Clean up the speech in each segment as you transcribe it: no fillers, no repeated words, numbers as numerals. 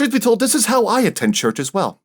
Truth be told, this is how I attend church as well.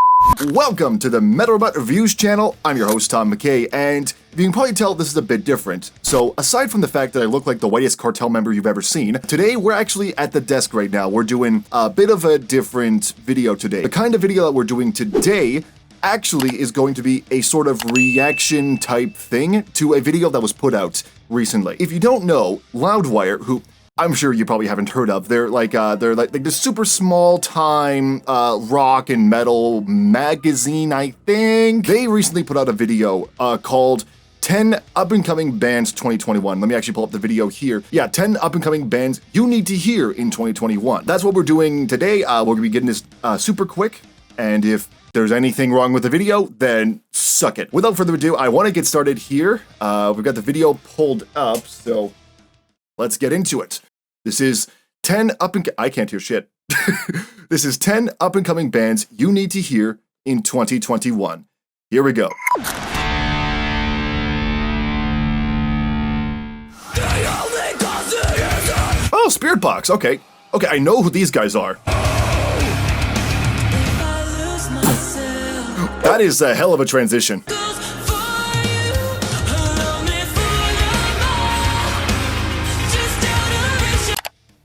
Welcome to the Metal Robot Reviews channel. I'm your host, Tom McKay, and you can probably tell this is a bit different. So aside from the fact that I look like the whitest cartel member you've ever seen, today we're actually at the desk right now. We're doing a bit of a different video today. The kind of video that we're doing today actually is going to be a sort of reaction type thing to a video that was put out recently. If you don't know, Loudwire, who I'm sure you probably haven't heard of. They're like this super small time rock and metal magazine, I think. They recently put out a video called 10 Up-and-Coming Bands 2021. Let me actually pull up the video here. Yeah, 10 up-and-coming bands you need to hear in 2021. That's what we're doing today. We're gonna be getting this super quick, and if there's anything wrong with the video, then suck it. Without further ado, I want to get started here. We've got the video pulled up, so let's get into it. This is 10 I can't hear shit. This is 10 up-and-coming bands you need to hear in 2021. Here we go. Oh, Spirit Box. Okay. Okay, I know who these guys are. That is a hell of a transition.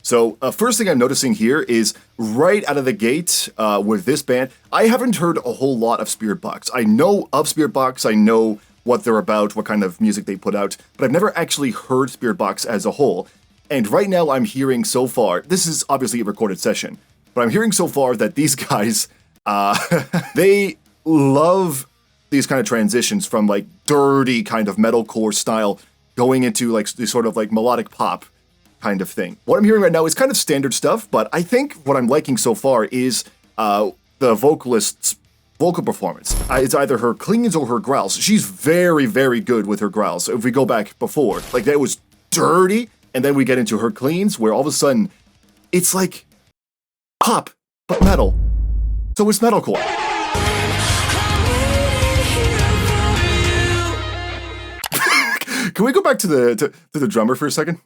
So, first thing I'm noticing here is right out of the gate with this band, I haven't heard a whole lot of Spirit Box. I know of Spirit Box, I know what they're about, what kind of music they put out, but I've never actually heard Spirit Box as a whole. And right now I'm hearing so far, this is obviously a recorded session, but I'm hearing so far that these guys, they love these kind of transitions from like dirty kind of metalcore style going into like this sort of like melodic pop kind of thing. What I'm hearing right now is kind of standard stuff, but I think what I'm liking so far is the vocalist's vocal performance. It's either her cleans or her growls. She's very, very good with her growls. If we go back before, like that was dirty, and then we get into her cleans, where all of a sudden, it's like pop, but metal. So it's metalcore. Can we go back to the drummer for a second?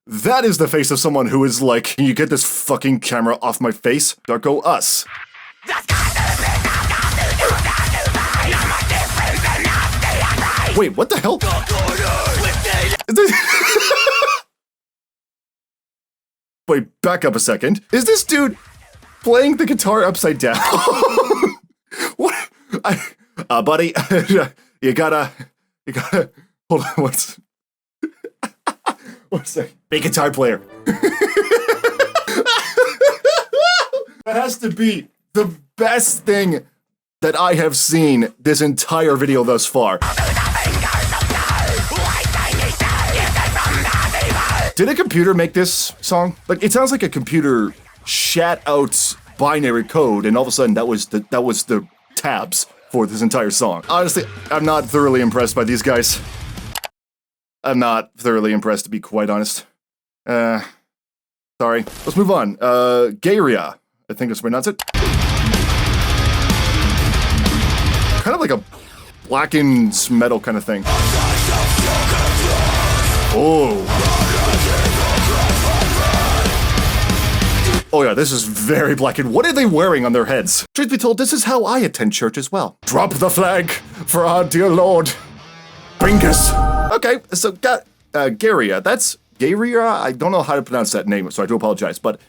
That is the face of someone who is like, can you get this fucking camera off my face? Darko us. Wait, what the hell? Wait, back up a second. Is this dude playing the guitar upside down? What? Buddy, you gotta, hold on, what's that? Big guitar player. That has to be the best thing that I have seen this entire video thus far. Did a computer make this song? Like, it sounds like a computer shat out binary code, and all of a sudden that was the tabs for this entire song. Honestly, I'm not thoroughly impressed by these guys. I'm not thoroughly impressed, to be quite honest. Sorry. Let's move on. Garia. I think that's pronounced it. Kind of like a blackened metal kind of thing. Oh. Oh yeah, this is very blackened. What are they wearing on their heads? Truth be told, this is how I attend church as well. Drop the flag for our dear Lord. Brinkus. Okay, so Garia, that's Garia? I don't know how to pronounce that name, so I do apologize, but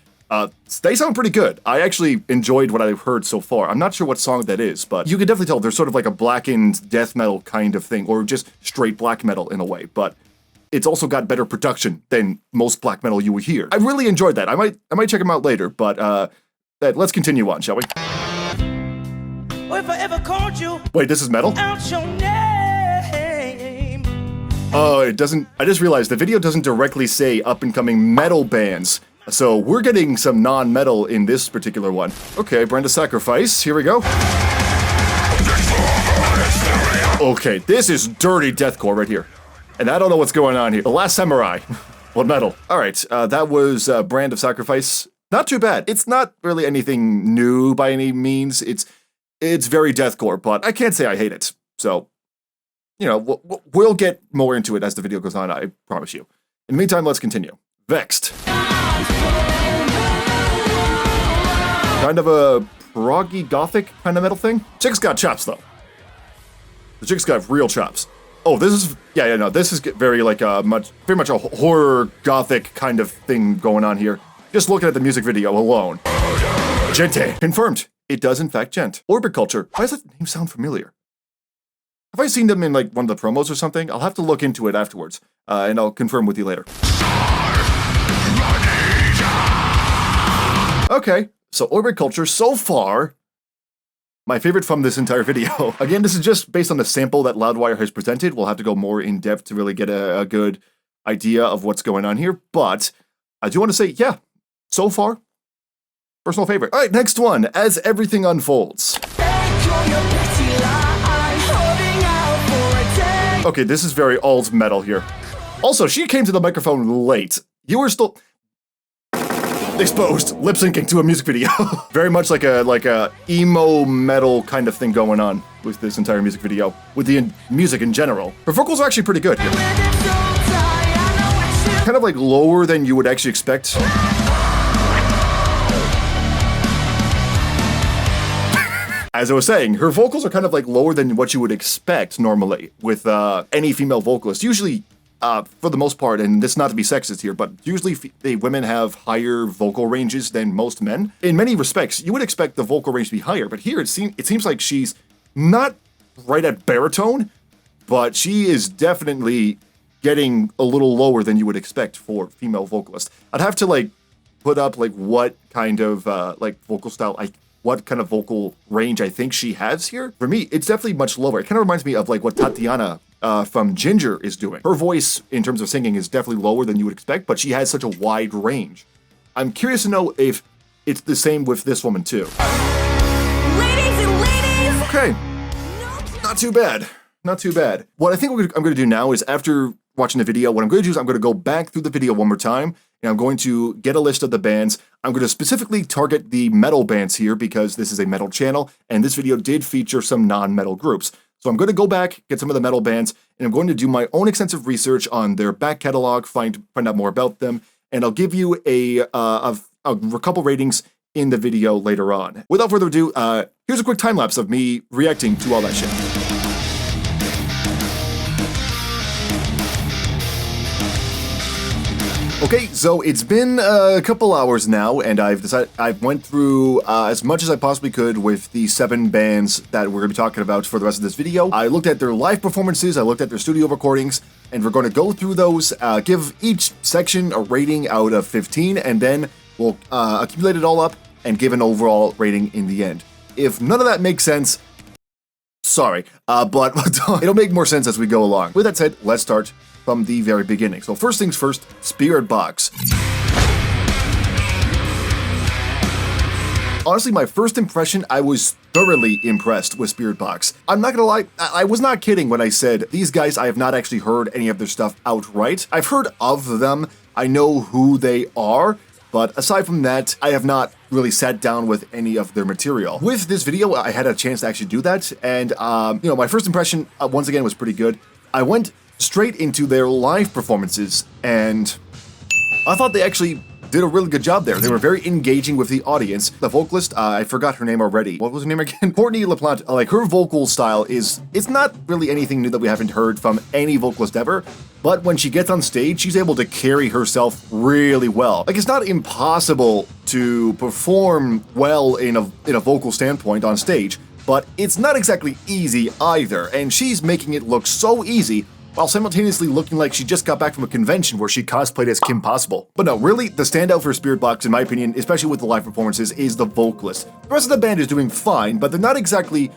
they sound pretty good. I actually enjoyed what I've heard so far. I'm not sure what song that is, but you can definitely tell there's sort of like a blackened death metal kind of thing, or just straight black metal in a way, but it's also got better production than most black metal you would hear. I really enjoyed that. I might check them out later, but let's continue on, shall we? If I ever called you, wait, this is metal? out your name. Oh, it doesn't. I just realized the video doesn't directly say up-and-coming metal bands. So we're getting some non-metal in this particular one. Okay, Brand of Sacrifice. Here we go. Okay, this is dirty deathcore right here. And I don't know what's going on here. The Last Samurai. What metal? All right, that was Brand of Sacrifice. Not too bad. It's not really anything new by any means. It's very deathcore, but I can't say I hate it. So, you know, we'll get more into it as the video goes on, I promise you. In the meantime, let's continue. Vexed. kind of a proggy gothic kind of metal thing. Chick's got chops though. The chick's got real chops. Oh, this is this is very like very much a horror gothic kind of thing going on here. Just looking at the music video alone. Gente. Confirmed. It does in fact gent. Orbit Culture. Why does that name sound familiar? Have I seen them in like one of the promos or something? I'll have to look into it afterwards, and I'll confirm with you later. Okay, so Orbit Culture so far, my favorite from this entire video. Again, this is just based on the sample that Loudwire has presented. We'll have to go more in depth to really get a good idea of what's going on here, but I do want to say, yeah, so far, personal favorite. All right, next one, As Everything Unfolds. Okay, this is very alt metal here. Also, she came to the microphone late. You were still exposed, lip syncing to a music video. Very much like a emo metal kind of thing going on with this entire music video, with the music in general. Her vocals are actually pretty good here. Kind of like lower than you would actually expect. As I was saying, her vocals are kind of like lower than what you would expect normally with any female vocalist. Usually, for the most part, and this not to be sexist here, but usually women have higher vocal ranges than most men. In many respects, you would expect the vocal range to be higher, but here it seems like she's not right at baritone, but she is definitely getting a little lower than you would expect for female vocalists. I'd have to like put up like what kind of like vocal style what kind of vocal range I think she has here. For me, it's definitely much lower. It kind of reminds me of like what Tatiana from Ginger is doing. Her voice in terms of singing is definitely lower than you would expect, but she has such a wide range. I'm curious to know if it's the same with this woman too. Ladies and ladies. Okay, not too bad. Not too bad. What I think I'm going to do now is after watching the video, what I'm going to do is I'm going to go back through the video one more time, and I'm going to get a list of the bands. I'm going to specifically target the metal bands here because this is a metal channel, and this video did feature some non-metal groups. So I'm going to go back, get some of the metal bands, and I'm going to do my own extensive research on their back catalog, find out more about them, and I'll give you a couple ratings in the video later on. Without further ado, here's a quick time-lapse of me reacting to all that shit. Okay, so it's been a couple hours now, and I've went through as much as I possibly could with the 7 bands that we're going to be talking about for the rest of this video. I looked at their live performances, I looked at their studio recordings, and we're going to go through those, give each section a rating out of 15, and then we'll accumulate it all up and give an overall rating in the end. If none of that makes sense, sorry, but it'll make more sense as we go along. With that said, let's start from the very beginning. So first things first, Spirit Box. Honestly, my first impression, I was thoroughly impressed with Spirit Box. I'm not gonna lie, I was not kidding when I said these guys, I have not actually heard any of their stuff outright. I've heard of them, I know who they are, but aside from that, I have not really sat down with any of their material. With this video, I had a chance to actually do that, and my first impression, once again, was pretty good. I went straight into their live performances, and I thought they actually did a really good job there. They were very engaging with the audience. The vocalist, I forgot her name already. What was her name again? Courtney LaPlante. Like, her vocal style it's not really anything new that we haven't heard from any vocalist ever, but when she gets on stage, she's able to carry herself really well. Like, it's not impossible to perform well in a vocal standpoint on stage, but it's not exactly easy either, and she's making it look so easy while simultaneously looking like she just got back from a convention where she cosplayed as Kim Possible. But no, really, the standout for Spirit Box, in my opinion, especially with the live performances, is the vocalist. The rest of the band is doing fine, but they're not exactly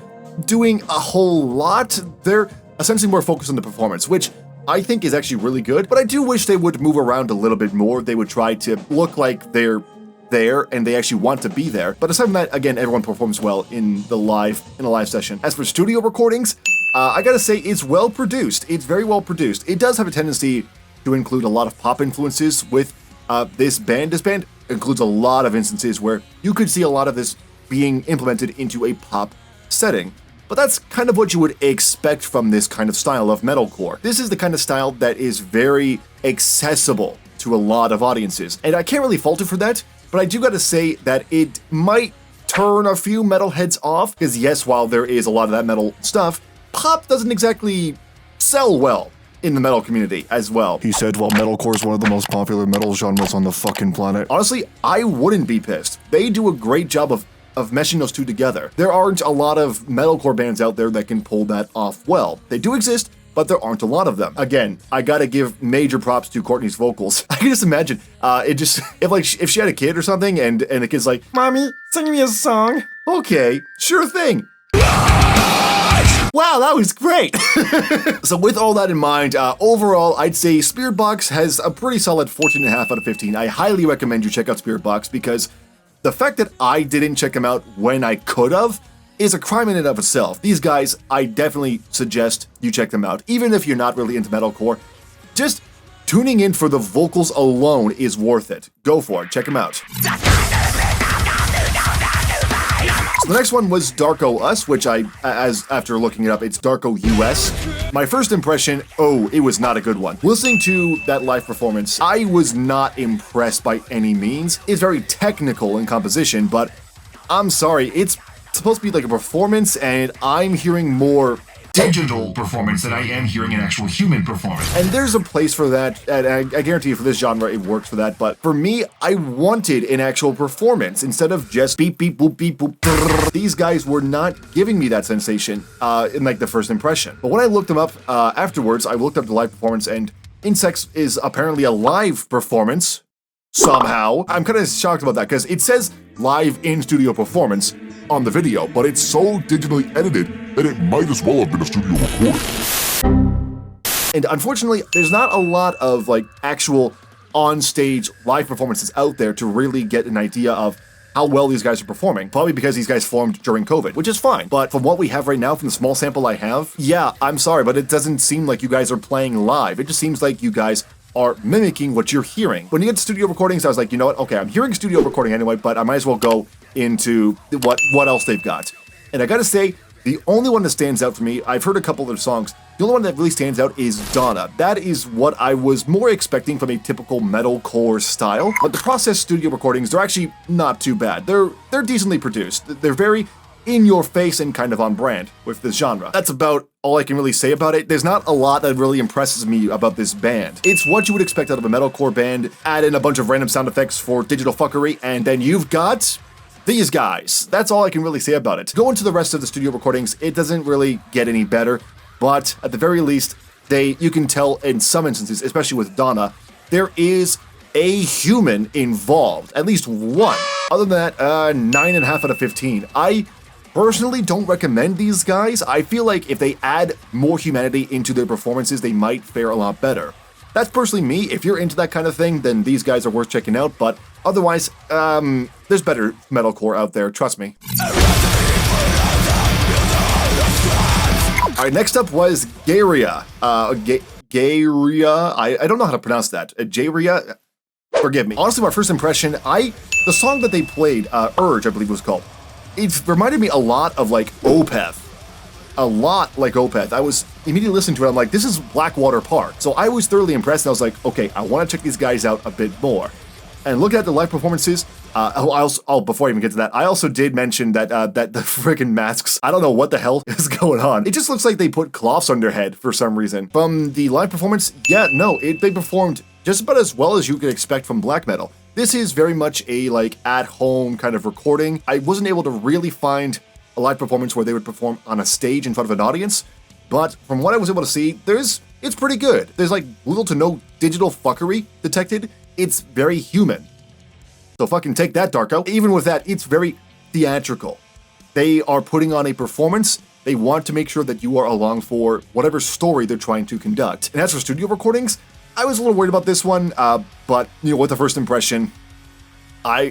doing a whole lot. They're essentially more focused on the performance, which I think is actually really good, but I do wish they would move around a little bit more. They would try to look like they're there and they actually want to be there. But aside from that, again, everyone performs well in a live session. As for studio recordings, I gotta say, it's well produced. It's very well produced. It does have a tendency to include a lot of pop influences with this band. This band includes a lot of instances where you could see a lot of this being implemented into a pop setting. But that's kind of what you would expect from this kind of style of metalcore. This is the kind of style that is very accessible to a lot of audiences. And I can't really fault it for that, but I do gotta say that it might turn a few metalheads off, because yes, while there is a lot of that metal stuff, pop doesn't exactly sell well in the metal community as well. He said while metalcore is one of the most popular metal genres on the fucking planet. Honestly, I wouldn't be pissed. They do a great job of meshing those two together. There aren't a lot of metalcore bands out there that can pull that off well. They do exist, but there aren't a lot of them. Again, I gotta give major props to Courtney's vocals. I can just imagine, if she had a kid or something and the kid's like, "Mommy, sing me a song." Okay, sure thing. Wow, that was great! So with all that in mind, overall, I'd say Spirit Box has a pretty solid 14.5 out of 15. I highly recommend you check out Spirit Box because the fact that I didn't check them out when I could have is a crime in and of itself. These guys, I definitely suggest you check them out. Even if you're not really into metalcore, just tuning in for the vocals alone is worth it. Go for it, check them out. The next one was Darko Us, which after looking it up, it's Darko US. My first impression, it was not a good one. Listening to that live performance, I was not impressed by any means. It's very technical in composition, but I'm sorry, it's supposed to be like a performance, and I'm hearing more digital performance than I am hearing an actual human performance. And there's a place for that, and I guarantee you for this genre it works for that, but for me, I wanted an actual performance instead of just beep beep boop beep boop. Brrr. These guys were not giving me that sensation in like the first impression. But when I looked them up afterwards, I looked up the live performance, and Insects is apparently a live performance somehow. I'm kind of shocked about that because it says live in-studio performance on the video, but it's so digitally edited that it might as well have been a studio recording. And unfortunately, there's not a lot of like actual on-stage live performances out there to really get an idea of how well these guys are performing. Probably because these guys formed during COVID, which is fine. But from what we have right now, from the small sample I have, yeah, I'm sorry, but it doesn't seem like you guys are playing live. It just seems like you guys are mimicking what you're hearing. When you get to studio recordings, I was like, you know what? Okay, I'm hearing studio recording anyway, but I might as well go into what else they've got. And I gotta say, the only one that stands out for me, I've heard a couple of their songs, the only one that really stands out is Donna. That is what I was more expecting from a typical metalcore style. But the Process studio recordings, they're actually not too bad. They're decently produced. They're very in your face and kind of on brand with this genre. That's about all I can really say about it. There's not a lot that really impresses me about this band. It's what you would expect out of a metalcore band. Add in a bunch of random sound effects for digital fuckery, and then you've got these guys. That's all I can really say about it. Go into the rest of the studio recordings, it doesn't really get any better, but at the very least, you can tell in some instances, especially with Donna, there is a human involved, at least one. Other than that, 9.5 out of 15. I personally don't recommend these guys. I feel like if they add more humanity into their performances, they might fare a lot better. That's personally me. If you're into that kind of thing, then these guys are worth checking out, but otherwise, there's better metalcore out there, trust me. Alright, next up was Garia. Garia, I don't know how to pronounce that. Jaria, forgive me. Honestly, my first impression, the song that they played, Urge, I believe it was called, it reminded me a lot of like Opeth. A lot like Opeth. I was immediately listening to it, I'm like, this is Blackwater Park. So I was thoroughly impressed, and I was like, okay, I want to check these guys out a bit more. And looking at the live performances, before I even get to that, I also did mention that that the friggin' masks, I don't know what the hell is going on. It just looks like they put cloths on their head for some reason. From the live performance, yeah, no, they performed just about as well as you could expect from black metal. This is very much a like at-home kind of recording. I wasn't able to really find a live performance where they would perform on a stage in front of an audience, but from what I was able to see, it's pretty good. There's like little to no digital fuckery detected. It's very human. So fucking take that, Darko. Even with that, it's very theatrical. They are putting on a performance. They want to make sure that you are along for whatever story they're trying to conduct. And as for studio recordings, I was a little worried about this one, but you know, with the first impression, I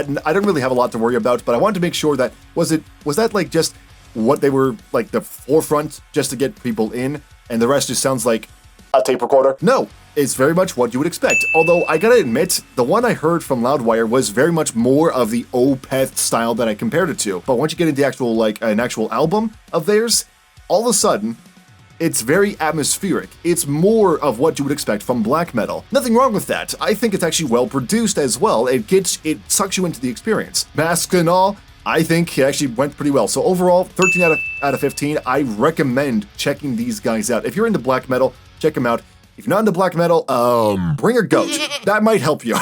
didn't really have a lot to worry about, but I wanted to make sure that was that like just what they were like the forefront just to get people in, and the rest just sounds like a tape recorder? No, it's very much what you would expect. Although I gotta admit, the one I heard from Loudwire was very much more of the Opeth style that I compared it to. But once you get into actual like an actual album of theirs, all of a sudden, it's very atmospheric. It's more of what you would expect from black metal. Nothing wrong with that. I think it's actually well produced as well. It sucks you into the experience. Masks and all, I think it actually went pretty well. So overall, 13 out of 15. I recommend checking these guys out. If you're into black metal, check them out. If you're not into black metal, bring a goat. That might help you.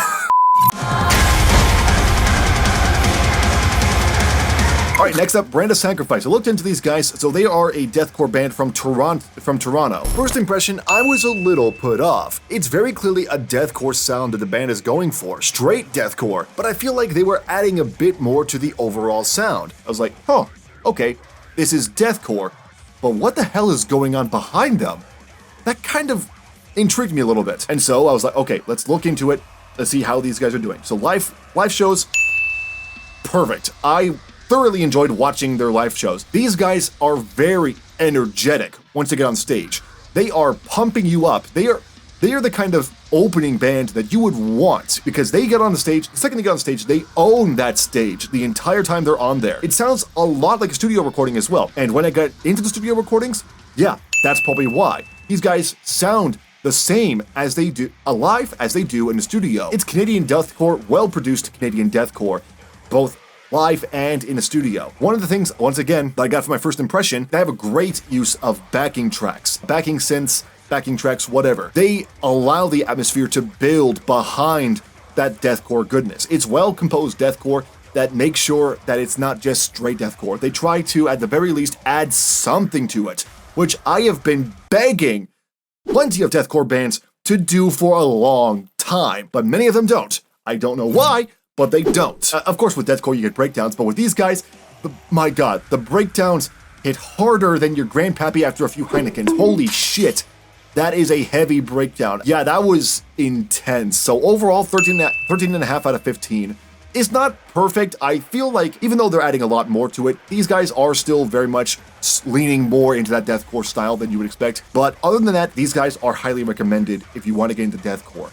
All right, next up, Brand of Sacrifice. I looked into these guys, so they are a deathcore band from Toronto. First impression, I was a little put off. It's very clearly a deathcore sound that the band is going for, straight deathcore, but I feel like they were adding a bit more to the overall sound. I was like, huh, okay, this is deathcore, but what the hell is going on behind them? That kind of intrigued me a little bit. And so I was like, okay, let's look into it. Let's see how these guys are doing. So live shows, perfect. I thoroughly enjoyed watching their live shows. These guys are very energetic once they get on stage. They are pumping you up. They are the kind of opening band that you would want because they get on the stage, the second they get on stage, they own that stage the entire time they're on there. It sounds a lot like a studio recording as well. And when I got into the studio recordings, yeah, that's probably why. These guys sound the same as they do alive as they do in the studio. It's Canadian deathcore, well-produced Canadian deathcore, both live and in the studio. One of the things, once again, that I got from my first impression, they have a great use of backing tracks, backing synths, backing tracks, whatever. They allow the atmosphere to build behind that deathcore goodness. It's well-composed deathcore that makes sure that it's not just straight deathcore. They try to, at the very least, add something to it, which I have been begging plenty of deathcore bands to do for a long time, but many of them don't. I don't know why, but they don't. Of course, with deathcore you get breakdowns, but with these guys, my god, the breakdowns hit harder than your grandpappy after a few Heinekens. Holy shit, that is a heavy breakdown. Yeah, that was intense. So overall, 13 and a half out of 15. It's not perfect. I feel like, even though they're adding a lot more to it, these guys are still very much leaning more into that deathcore style than you would expect. But other than that, these guys are highly recommended if you want to get into deathcore.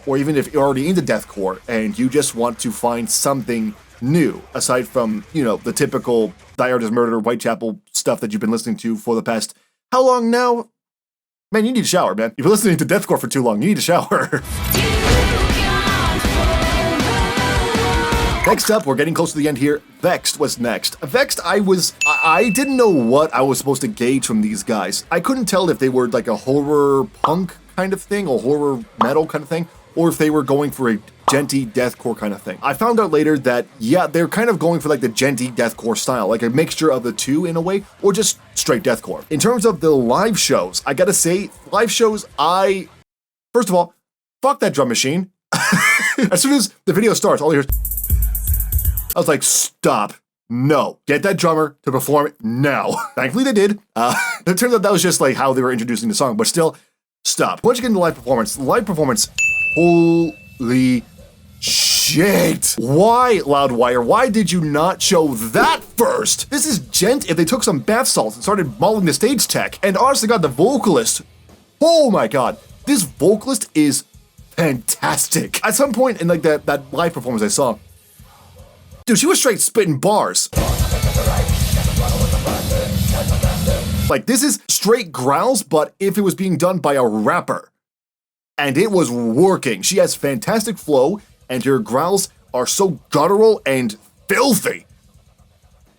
Or even if you're already into deathcore and you just want to find something new, aside from, you know, the typical Die Hard is Murder, Whitechapel stuff that you've been listening to for the past, how long now? Man, you need a shower, man. You've been listening to deathcore for too long, you need a shower. Next up, we're getting close to the end here. Vexed was next. Vexed, I didn't know what I was supposed to gauge from these guys. I couldn't tell if they were like a horror punk kind of thing, or horror metal kind of thing, or if they were going for a genty deathcore kind of thing. I found out later that, yeah, they're kind of going for like the genty deathcore style, like a mixture of the two in a way, or just straight deathcore. In terms of the live shows, I gotta say, live shows, first of all, fuck that drum machine. As soon as the video starts, all you hear is, I was like, stop. No. Get that drummer to perform it now. Thankfully they did. It turns out that was just like how they were introducing the song, but still, stop. Once you get into live performance, holy shit. Why, Loudwire? Why did you not show that first? This is gent if they took some bath salts and started mauling the stage tech. And honestly, God, the vocalist, oh my god, this vocalist is fantastic. At some point in like that live performance I saw, dude, she was straight spitting bars. Like, this is straight growls, but if it was being done by a rapper. And it was working. She has fantastic flow, and her growls are so guttural and filthy.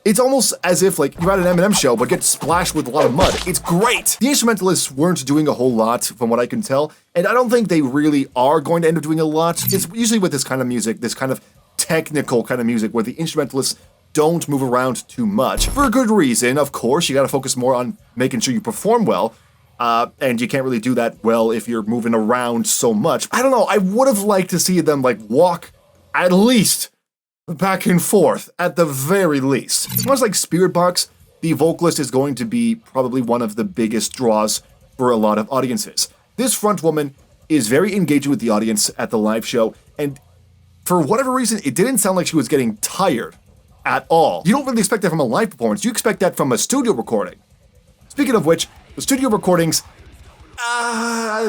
It's almost as if, like, you're at an Eminem show, but get splashed with a lot of mud. It's great! The instrumentalists weren't doing a whole lot, from what I can tell, and I don't think they really are going to end up doing a lot. It's usually with this kind of music, this kind of technical kind of music, where the instrumentalists don't move around too much. For a good reason, of course. You gotta focus more on making sure you perform well. And you can't really do that well if you're moving around so much. I don't know, I would have liked to see them, like, walk at least back and forth, at the very least. Much like Spirit Box, the vocalist is going to be probably one of the biggest draws for a lot of audiences. This front woman is very engaging with the audience at the live show, and for whatever reason, it didn't sound like she was getting tired at all. You don't really expect that from a live performance, you expect that from a studio recording. Speaking of which, the studio recordings,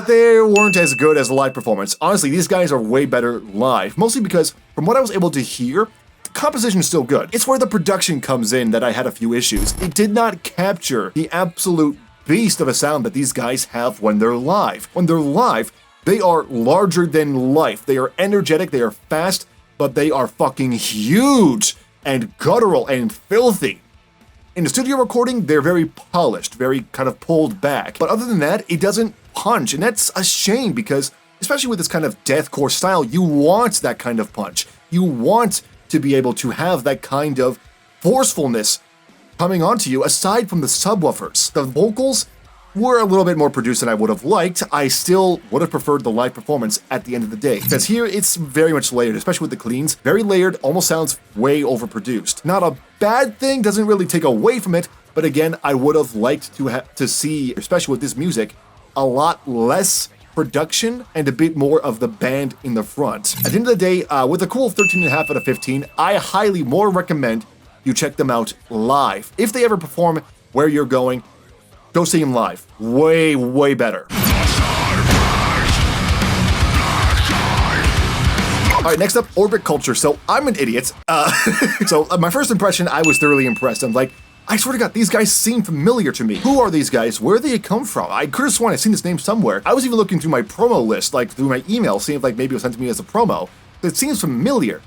they weren't as good as the live performance. Honestly, these guys are way better live, mostly because, from what I was able to hear, the composition is still good. It's where the production comes in that I had a few issues. It did not capture the absolute beast of a sound that these guys have when they're live. When they're live, they are larger than life. They are energetic, they are fast, but they are fucking huge. and guttural and filthy. In the studio recording, they're very polished, very kind of pulled back. But other than that, it doesn't punch, and that's a shame because, especially with this kind of deathcore style, you want that kind of punch. You want to be able to have that kind of forcefulness coming onto you, aside from the subwoofers. The vocals were a little bit more produced than I would have liked. I still would have preferred the live performance at the end of the day. Because here, it's very much layered, especially with the cleans. Very layered, almost sounds way overproduced. Not a bad thing, doesn't really take away from it, but again, I would have liked to see, especially with this music, a lot less production and a bit more of the band in the front. At the end of the day, with a cool 13.5 out of 15, I highly more recommend you check them out live. If they ever perform where you're going, go see them live. Way, way better. All right, next up, Orbit Culture. So I'm an idiot. My first impression, I was thoroughly impressed. I'm like, I swear to God, these guys seem familiar to me. Who are these guys? Where do they come from? I could have sworn I'd seen this name somewhere. I was even looking through my promo list, like through my email, seeing if like maybe it was sent to me as a promo. It seems familiar.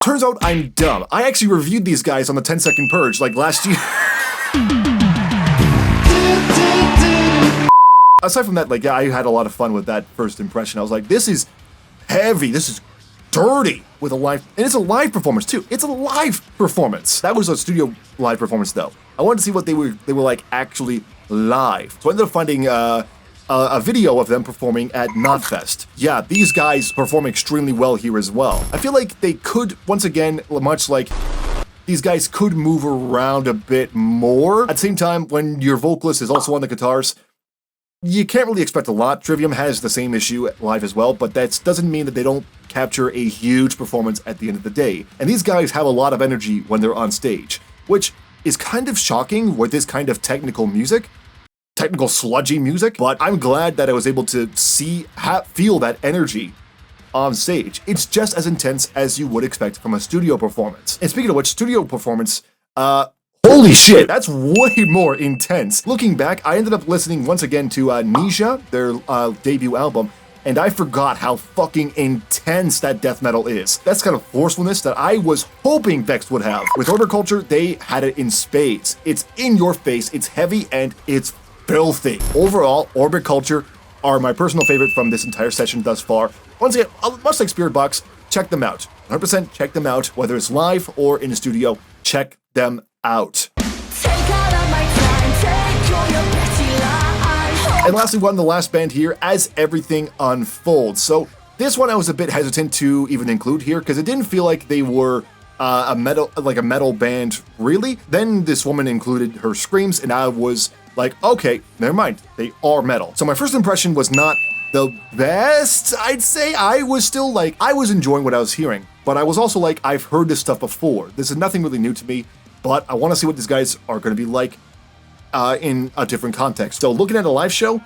Turns out I'm dumb. I actually reviewed these guys on the 10-second purge like last year. Aside from that, like, yeah, I had a lot of fun with that first impression. I was like, this is heavy. This is dirty with a live, and it's a live performance too. It's a live performance. That was a studio live performance though. I wanted to see what they were like actually live. So I ended up finding a video of them performing at Knotfest. Yeah, these guys perform extremely well here as well. I feel like they could, once again, much like these guys could move around a bit more. At the same time, when your vocalist is also on the guitars, you can't really expect a lot. Trivium has the same issue live as well, but that doesn't mean that they don't capture a huge performance at the end of the day. And these guys have a lot of energy when they're on stage, which is kind of shocking with this kind of technical music, technical sludgy music, but I'm glad that I was able to feel that energy on stage. It's just as intense as you would expect from a studio performance. And speaking of which, studio performance, holy shit, that's way more intense. Looking back, I ended up listening once again to Nisha, their debut album, and I forgot how fucking intense that death metal is. That's kind of forcefulness that I was hoping Vex would have. With Orbit Culture, they had it in spades. It's in your face, it's heavy, and it's filthy. Overall, Orbit Culture are my personal favorite from this entire session thus far. Once again, much like Spirit Box, check them out. 100% check them out, whether it's live or in the studio, check them out. And lastly, one, the last band here, As Everything Unfolds. So this one I was a bit hesitant to even include here because it didn't feel like they were a metal band, really. Then this woman included her screams, and I was like, okay, never mind, they are metal. So my first impression was not the best, I'd say. I was still like, I was enjoying what I was hearing, but I was also like, I've heard this stuff before. This is nothing really new to me, but I want to see what these guys are going to be like in a different context. So looking at a live show,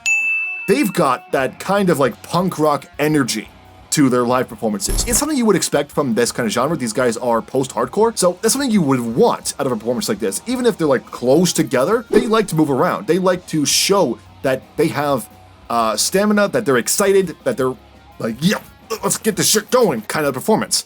they've got that kind of like punk rock energy to their live performances. It's something you would expect from this kind of genre. These guys are post-hardcore, so that's something you would want out of a performance like this. Even if they're like close together, they like to move around. They like to show that they have stamina, that they're excited, that they're like, yeah, let's get this shit going kind of performance.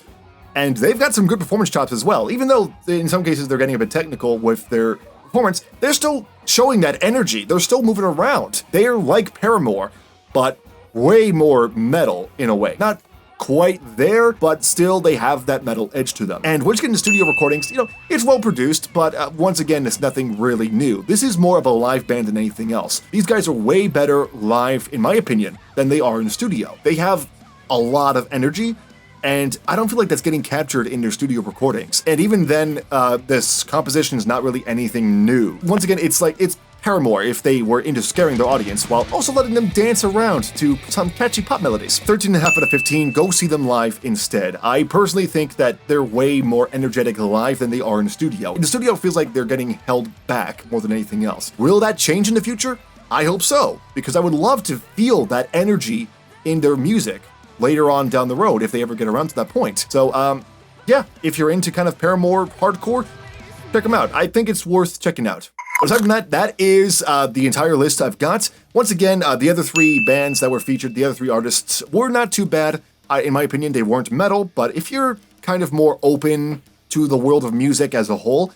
And they've got some good performance chops as well. Even though in some cases they're getting a bit technical with their performance, they're still showing that energy. They're still moving around. They are like Paramore, but way more metal in a way. Not quite there, but still they have that metal edge to them. And once you get into studio recordings, you know, it's well produced, but once again, it's nothing really new. This is more of a live band than anything else. These guys are way better live, in my opinion, than they are in the studio. They have a lot of energy, and I don't feel like that's getting captured in their studio recordings. And even then, this composition is not really anything new. Once again, it's like, it's Paramore if they were into scaring their audience while also letting them dance around to some catchy pop melodies. 13.5 out of 15, go see them live instead. I personally think that they're way more energetic live than they are in the studio. In the studio, it feels like they're getting held back more than anything else. Will that change in the future? I hope so, because I would love to feel that energy in their music later on down the road if they ever get around to that point. So, yeah, if you're into kind of Paramore hardcore, check them out. I think it's worth checking out. Aside from that, that is the entire list I've got. Once again, the other three bands that were featured, the other three artists, were not too bad. In my opinion, they weren't metal, but if you're kind of more open to the world of music as a whole,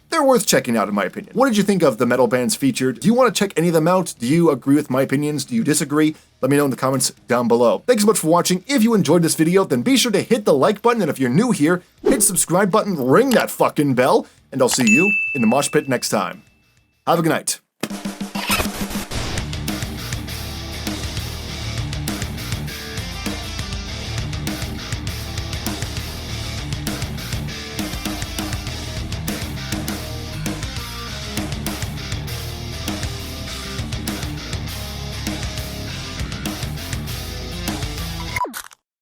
they're worth checking out in my opinion. What did you think of the metal bands featured? Do you want to check any of them out? Do you agree with my opinions? Do you disagree? Let me know in the comments down below. Thanks so much for watching. If you enjoyed this video, then be sure to hit the like button, and if you're new here, hit subscribe button, ring that fucking bell, and I'll see you in the mosh pit next time. Have a good night.